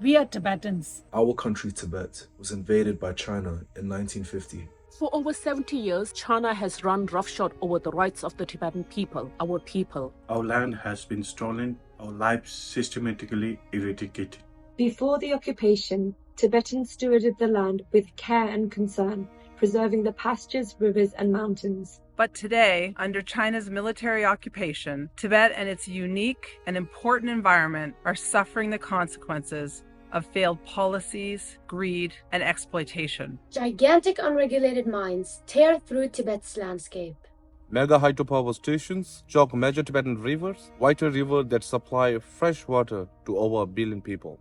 We are Tibetans. Our country, Tibet, was invaded by China in 1950. For over 70 years, China has run roughshod over the rights of the Tibetan people, our people. Our land has been stolen, our lives systematically eradicated. Before the occupation, Tibetans stewarded the land with care and concern, preserving the pastures, rivers, and mountains. But today, under China's military occupation, Tibet and its unique and important environment are suffering the consequences of failed policies, greed, and exploitation. Gigantic unregulated mines tear through Tibet's landscape. Mega hydropower stations choke major Tibetan rivers, vital rivers that supply fresh water to over 1 billion people.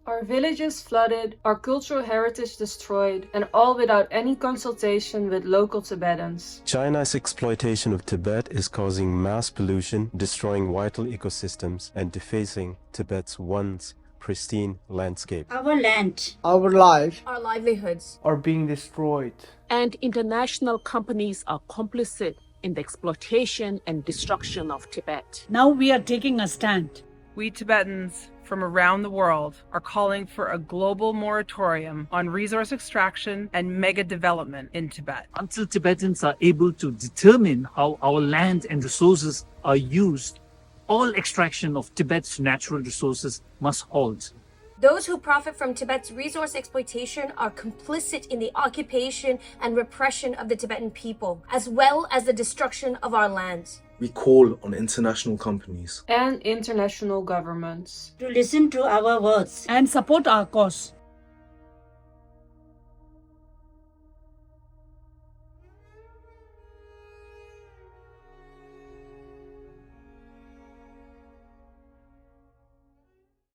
Our villages flooded, our cultural heritage destroyed, and all without any consultation with local Tibetans. China's exploitation of Tibet is causing mass pollution, destroying vital ecosystems, and defacing Tibet's once pristine landscape. Our land, our life, Our livelihoods are being destroyed. And international companies are complicit in the exploitation and destruction of Tibet. now we are taking a stand. We Tibetans from around the world are calling for a global moratorium on resource extraction and mega development in Tibet. Until Tibetans are able to determine how our land and resources are used, all extraction of Tibet's natural resources must halt. Those who profit from Tibet's resource exploitation are complicit in the occupation and repression of the Tibetan people, as well as the destruction of our lands. We call on international companies And international governments To listen to our words and support our cause.